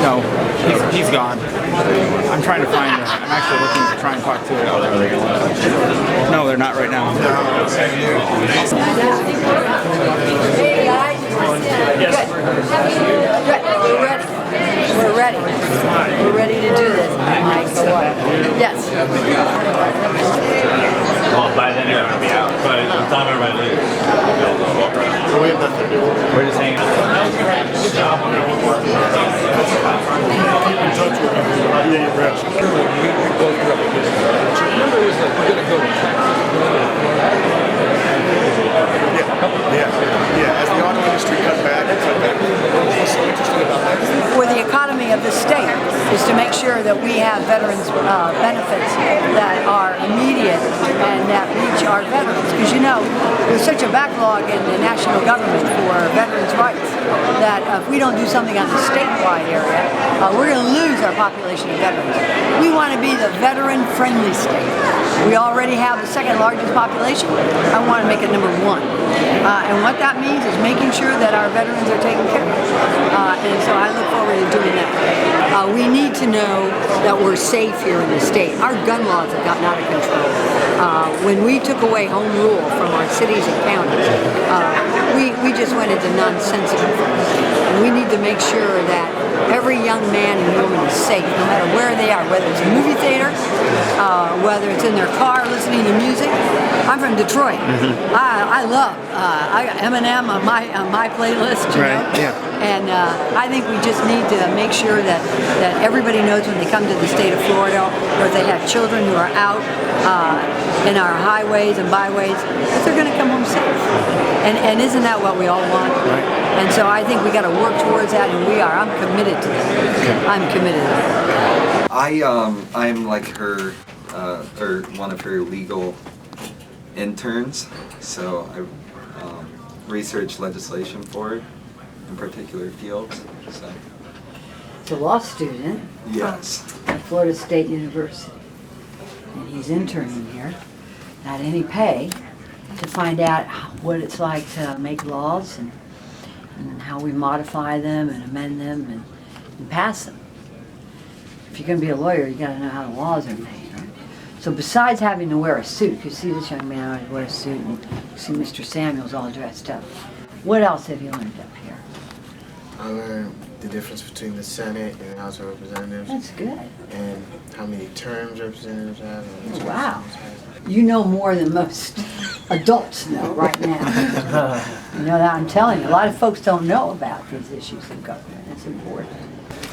No, he's gone. I'm trying to find him. I'm actually looking to try and talk to him. No, they're not right now. Hey guys. Good. We're ready. We're ready. We're ready to do this. Yes. Well, by then you're going to be out. But by the time everybody leaves, we're just hanging out. Yeah. As the auto industry cut back. What's so interesting about that? For the economy of the state is to make sure that we have veterans benefits that are immediate and that reach our veterans. Because there's such a backlog in the national government for veterans' rights that if we don't do something on the statewide area, we're going to lose our population of veterans. We want to be the veteran-friendly state. We already have the second largest population. I want to make it number one. And what that means is making sure that our veterans are taken care of. And so I look forward to doing that. We need to know that we're safe here in the state. Our gun laws have gotten out of control. When we took away home rule from our cities and counties, we just went into nonsensical things. And we need to make sure that every young man and woman is safe, no matter where they are, whether it's a movie theater, whether it's in their car listening to music. I'm from Detroit. I love I got Eminem on my playlist, you know? Yeah. And I think we just need to make sure that everybody knows when they come to the state of Florida, or if they have children who are out in our highways and byways, that they're going to come home safe. And isn't that what we all want? Right. And so I think we got to work towards that, and we are. I'm committed to that. I'm committed to that. I'm like her, or one of her legal interns, so I research legislation for it in particular fields. So. He's a law student. Yes. At Florida State University, and he's interning here at any pay to find out what it's like to make laws and how we modify them and amend them and pass them. If you're going to be a lawyer, you got to know how the laws are made, right? So besides having to wear a suit, you see this young man always wear a suit, and you see Mr. Samuels all dressed up. What else have you learned up here? I learned the difference between the Senate and the House of Representatives. That's good. And how many terms representatives have. And wow. You know more than most adults know right now. You know that I'm telling you, a lot of folks don't know about these issues in government. It's important.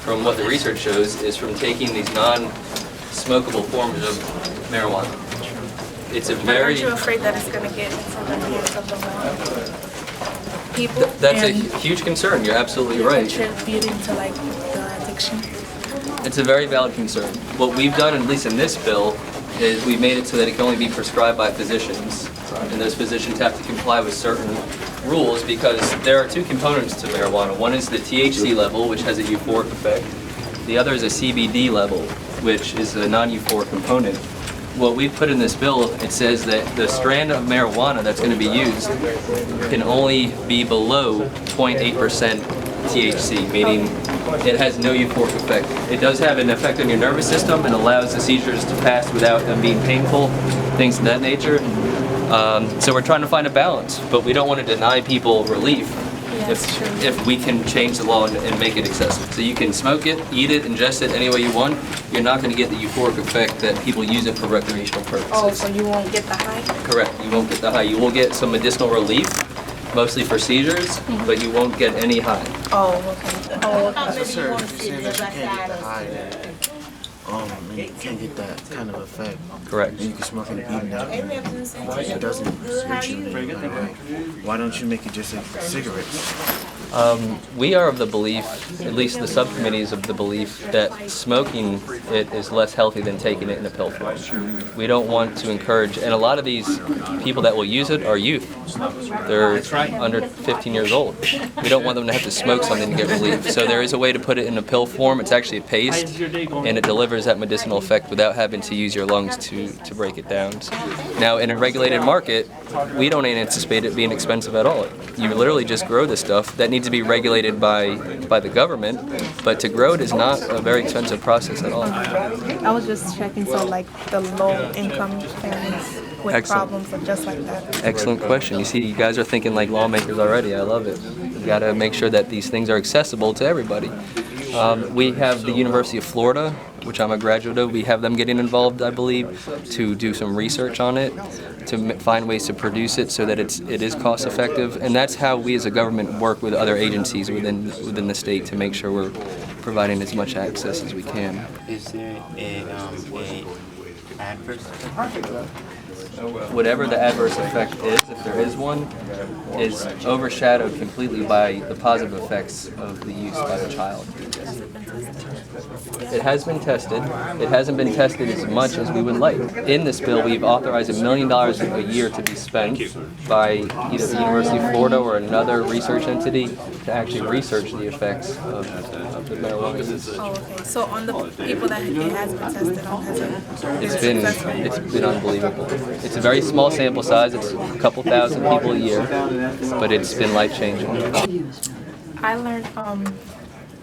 From what the research shows is from taking these non-smokable forms of marijuana. It's a very... Aren't you afraid that it's going to get into the hands of the wrong people? That's a huge concern. You're absolutely right. Contributing to like the addiction. It's a very valid concern. What we've done, at least in this bill, is we've made it so that it can only be prescribed by physicians, and those physicians have to comply with certain rules because there are two components to marijuana. One is the THC level, which has a euphoric effect. The other is a CBD level, which is a non-euphoric component. What we've put in this bill, it says that the strand of marijuana that's going to be used can only be below 0.8% THC, meaning it has no euphoric effect. It does have an effect on your nervous system and allows the seizures to pass without them being painful, things of that nature. So we're trying to find a balance, but we don't want to deny people relief if we can change the law and make it accessible. So you can smoke it, eat it, ingest it any way you want. You're not going to get the euphoric effect that people use it for recreational purposes. Oh, so you won't get the high? Correct. You won't get the high. You will get some medicinal relief, mostly for seizures, but you won't get any high. Oh, okay. Oh, So, sir, if you're saying that you can't get the high, you can't get that kind of effect. Correct. And you can smoke it even though it doesn't suit you. Why don't you make it just like cigarettes? We are of the belief, at least the subcommittee is of the belief, that smoking it is less healthy than taking it in a pill form. We don't want to encourage, and a lot of these people that will use it are youth. They're under 15 years old. We don't want them to have to smoke something to get relief. So there is a way to put it in a pill form. It's actually a paste, and it delivers delivers that medicinal effect without having to use your lungs to break it down. Now, in a regulated market, we don't anticipate it being expensive at all. You literally just grow this stuff. That needs to be regulated by the government, but to grow it is not a very expensive process at all. I was just checking, so like the low-income families with Excellent. problems and just like that. Excellent question. You see, you guys are thinking like lawmakers already. I love it. You got to make sure that these things are accessible to everybody. We have the University of Florida, which I'm a graduate of. We have them getting involved, I believe, to do some research on it, to find ways to produce it so that it is cost effective. And that's how we as a government work with other agencies within the state to make sure we're providing as much access as we can. Is there a adverse Whatever the adverse effect is, if there is one, is overshadowed completely by the positive effects of the use by the child. It has been tested. It hasn't been tested as much as we would like. In this bill, we've authorized $1 million a year to be spent by either the University of Florida or another research entity to actually research the effects of the marijuana use. Oh, okay. So on the people that it has been tested on, has It's been unbelievable. It's a very small sample size. It's a couple thousand people a year, but it's been life-changing. I learned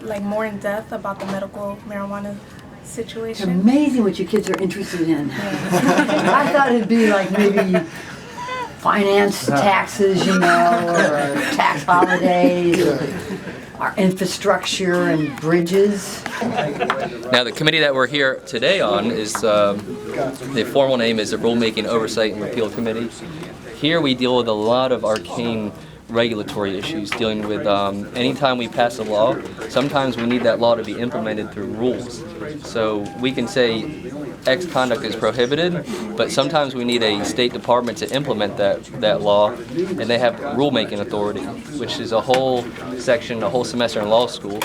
like more in depth about the medical marijuana It's situation. amazing what your kids are interested in. I thought it'd be like maybe finance, taxes, you know, or tax holidays, our infrastructure and bridges. Now, the committee that we're here today on is, the formal name is the Rulemaking Oversight and Repeal Committee. Here we deal with a lot of arcane regulatory issues, dealing with anytime we pass a law, sometimes we need that law to be implemented through rules. So we can say X conduct is prohibited, but sometimes we need a state department to implement that law, and they have rulemaking authority, which is a whole section, a whole semester in law school,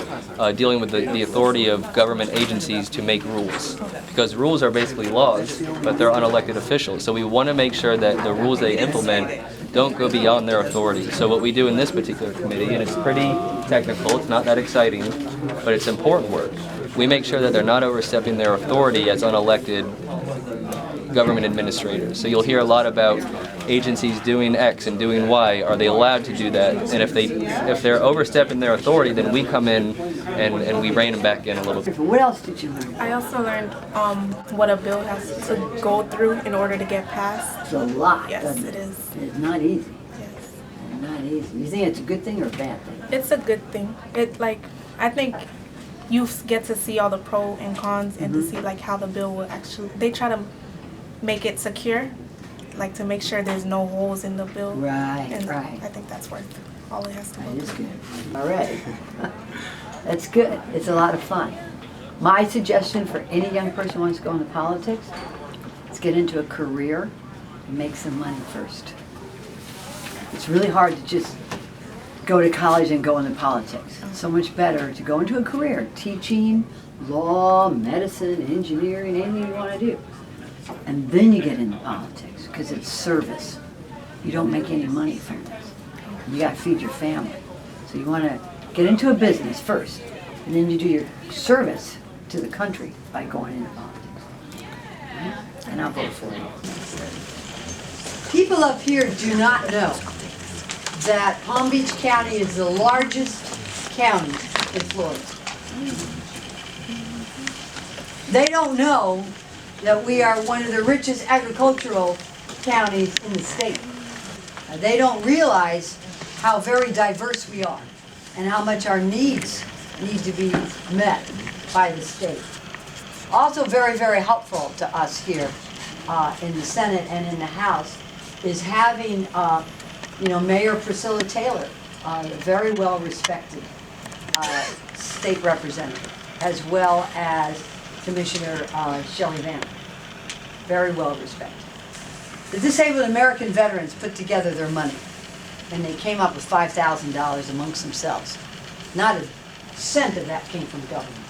dealing with the authority of government agencies to make rules. Because rules are basically laws, but they're unelected officials. So we want to make sure that the rules they implement don't go beyond their authority. So what we do in this particular committee, and it's pretty technical, it's not that exciting, but it's important work. We make sure that they're not overstepping their authority as unelected government administrators. So you'll hear a lot about agencies doing X and doing Y. Are they allowed to do that? And if they're overstepping their authority, then we come in and we rein them back in a little bit. What else did you learn? I also learned what a bill has to go through in order to get passed. It's a lot. Yes, doesn't it is. It's not easy. Yes. It's not easy. You think it's a good thing or a bad thing? It's a good thing. I think you get to see all the pros and cons and to see like how the bill will actually, they try to make it secure, like to make sure there's no holes in the bill. Right, and right. I think that's worth all it has to That go is through. good. All right. That's good. It's a lot of fun. My suggestion for any young person who wants to go into politics is get into a career and make some money first. It's really hard to just go to college and go into politics. It's so much better to go into a career, teaching, law, medicine, engineering, anything you want to do. And then you get into politics because it's service. You don't make any money from this. You got to feed your family. So you want to get into a business first, and then you do your service to the country by going into politics. Right? And I'll vote for you. People up here do not know that Palm Beach County is the largest county in Florida. They don't know that we are one of the richest agricultural counties in the state. They don't realize how very diverse we are and how much our needs need to be met by the state. Also very, very helpful to us here in the Senate and in the House is having Mayor Priscilla Taylor, very well respected state representative, as well as Commissioner Shelley Vann, very well respected. The Disabled American Veterans put together their money, and they came up with $5,000 amongst themselves. Not a cent of that came from government.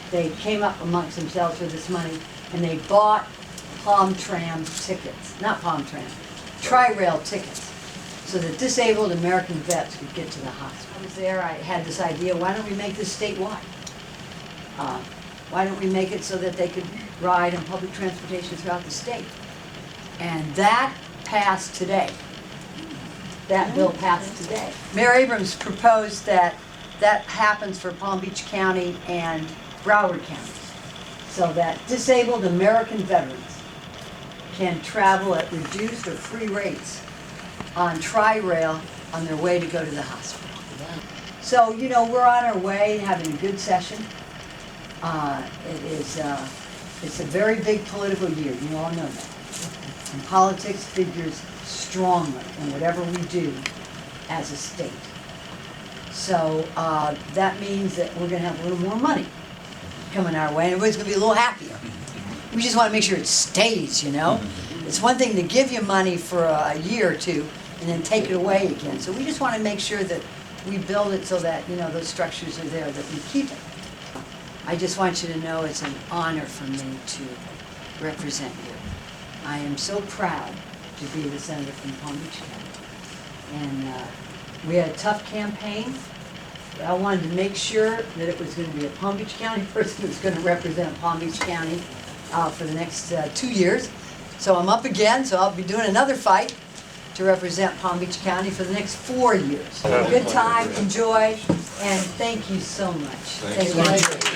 They came up amongst themselves for this money, and they bought Tri-Rail tickets, so that disabled American vets could get to the hospital. I was there, I had this idea, why don't we make this statewide? Why don't we make it so that they could ride on public transportation throughout the state? And that passed today. That bill passed today. Mayor Abrams proposed that that happens for Palm Beach County and Broward County, so that disabled American veterans can travel at reduced or free rates on Tri-Rail on their way to go to the hospital. So, you know, we're on our way, having a good session. It's a very big political year, you all know that. And politics figures strongly in whatever we do as a state. So that means that we're going to have a little more money coming our way, and everybody's going to be a little happier. We just want to make sure it stays, you know? It's one thing to give you money for a year or two and then take it away again. So we just want to make sure that we build it so that, you know, those structures are there, that we keep it. I just want you to know it's an honor for me to represent you. I am so proud to be the senator from Palm Beach County. And we had a tough campaign. But I wanted to make sure that it was going to be a Palm Beach County person who's going to represent Palm Beach County for the next 2 years. So I'm up again, so I'll be doing another fight to represent Palm Beach County for the next 4 years. Good time, enjoy, and thank you so much. Thank you.